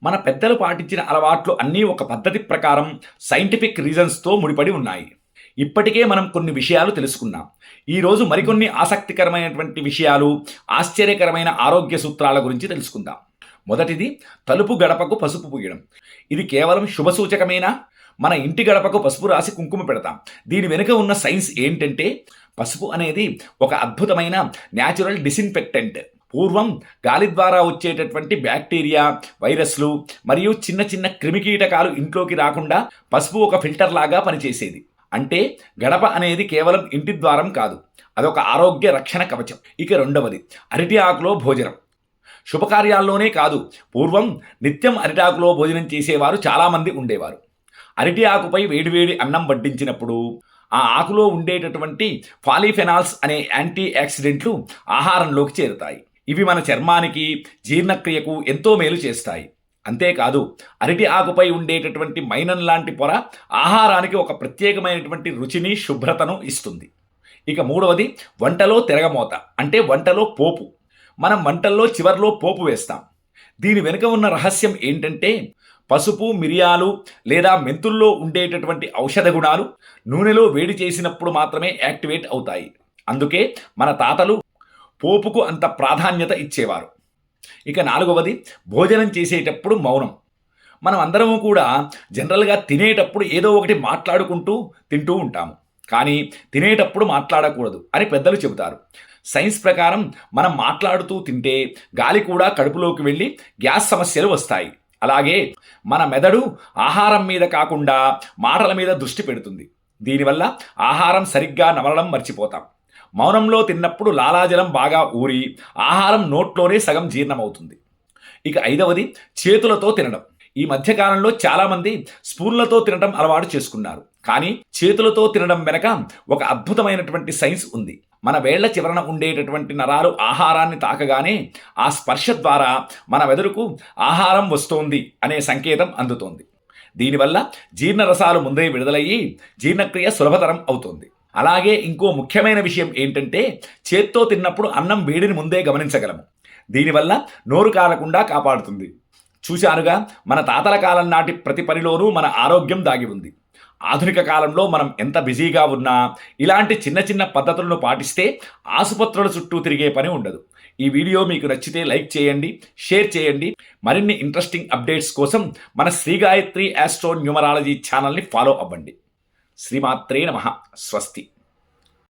మన పెద్దలు పాటించిన అలవాట్లు అన్నీ ఒక పద్ధతి ప్రకారం సైంటిఫిక్ రీజన్స్తో ముడిపడి ఉన్నాయి. ఇప్పటికే మనం కొన్ని విషయాలు తెలుసుకున్నాం. ఈరోజు మరికొన్ని ఆసక్తికరమైనటువంటి విషయాలు, ఆశ్చర్యకరమైన ఆరోగ్య సూత్రాల గురించి తెలుసుకుందాం. మొదటిది, తలుపు గడపకు పసుపు పూయడం. ఇది కేవలం శుభసూచకమేనా? మన ఇంటి గడపకు పసుపు రాసి కుంకుమ పెడతాం. దీని వెనుక ఉన్న సైన్స్ ఏంటంటే, పసుపు అనేది ఒక అద్భుతమైన న్యాచురల్ డిసిన్ఫెక్టెంట్. పూర్వం గాలి ద్వారా వచ్చేటటువంటి బ్యాక్టీరియా, వైరస్లు మరియు చిన్న చిన్న క్రిమికీటకాలు ఇంట్లోకి రాకుండా పసుపు ఒక ఫిల్టర్ లాగా పనిచేసేది. అంటే గడప అనేది కేవలం ఇంటి ద్వారం కాదు, అదొక ఆరోగ్య రక్షణ కవచం. ఇక రెండవది, అరటి ఆకులో భోజనం. శుభకార్యాల్లోనే కాదు, పూర్వం నిత్యం అరిటాకులో భోజనం చేసేవారు చాలామంది ఉండేవారు. అరటి ఆకుపై వేడివేడి అన్నం వడ్డించినప్పుడు ఆ ఆకులో ఉండేటటువంటి పాలిఫెనాల్స్ అనే యాంటీ ఆక్సిడెంట్లు ఆహారంలోకి చేరుతాయి. ఇవి మన చర్మానికి, జీర్ణక్రియకు ఎంతో మేలు చేస్తాయి. అంతేకాదు, అరటి ఆకుపై ఉండేటటువంటి మైనం లాంటి పొర ఆహారానికి ఒక ప్రత్యేకమైనటువంటి రుచిని, శుభ్రతను ఇస్తుంది. ఇక మూడవది, వంటలో తిరగమోత, అంటే వంటలో పోపు. మనం వంటల్లో చివర్లో పోపు వేస్తాం. దీని వెనుక ఉన్న రహస్యం ఏంటంటే, పసుపు, మిరియాలు లేదా మెంతుల్లో ఉండేటటువంటి ఔషధ గుణాలు నూనెలో వేడి చేసినప్పుడు మాత్రమే యాక్టివేట్ అవుతాయి. అందుకే మన తాతలు పోపుకు అంత ప్రాధాన్యత ఇచ్చేవారు. ఇక నాలుగవది, భోజనం చేసేటప్పుడు మౌనం. మనం అందరము కూడా జనరల్గా తినేటప్పుడు ఏదో ఒకటి మాట్లాడుకుంటూ తింటూ ఉంటాము. కానీ తినేటప్పుడు మాట్లాడకూడదు అని పెద్దలు చెబుతారు. సైన్స్ ప్రకారం మనం మాట్లాడుతూ తింటే గాలి కూడా కడుపులోకి వెళ్ళి గ్యాస్ సమస్యలు వస్తాయి. అలాగే మన మెదడు ఆహారం మీద కాకుండా మాటల మీద దృష్టి పెడుతుంది. దీనివల్ల ఆహారం సరిగ్గా నమలడం మర్చిపోతాం. మౌనంలో తిన్నప్పుడు లాలాజలం బాగా ఊరి ఆహారం నోట్లోనే సగం జీర్ణమవుతుంది. ఇక ఐదవది, చేతులతో తినడం. ఈ మధ్యకాలంలో చాలామంది స్పూన్లతో తినడం అలవాటు చేసుకున్నారు. కానీ చేతులతో తినడం వెనక ఒక అద్భుతమైనటువంటి సైన్స్ ఉంది. మన వేళ్ల చివరన ఉండేటటువంటి నరాలు ఆహారాన్ని తాకగానే ఆ స్పర్శ ద్వారా మన మెదడుకు ఆహారం వస్తోంది అనే సంకేతం అందుతోంది. దీనివల్ల జీర్ణరసాలు ముందే విడుదలయ్యి జీర్ణక్రియ సులభతరం అవుతుంది. అలాగే ఇంకో ముఖ్యమైన విషయం ఏంటంటే, చేత్తో తిన్నప్పుడు అన్నం వేడిని ముందే గమనించగలము. దీనివల్ల నోరు కాలకుండా కాపాడుతుంది. చూశారుగా, మన తాతల కాలం నాటి ప్రతి పనిలోనూ మన ఆరోగ్యం దాగి ఉంది. ఆధునిక కాలంలో మనం ఎంత బిజీగా ఉన్నా ఇలాంటి చిన్న చిన్న పద్ధతులను పాటిస్తే ఆసుపత్రుల చుట్టూ తిరిగే పని ఉండదు. ఈ వీడియో మీకు నచ్చితే లైక్ చేయండి, షేర్ చేయండి. మరిన్ని ఇంట్రెస్టింగ్ అప్డేట్స్ కోసం మన శ్రీ గాయత్రి ఆస్ట్రో న్యూమరాలజీ ఛానల్ని ఫాలో అవ్వండి. శ్రీమాత్రే నమః. స్వస్తి.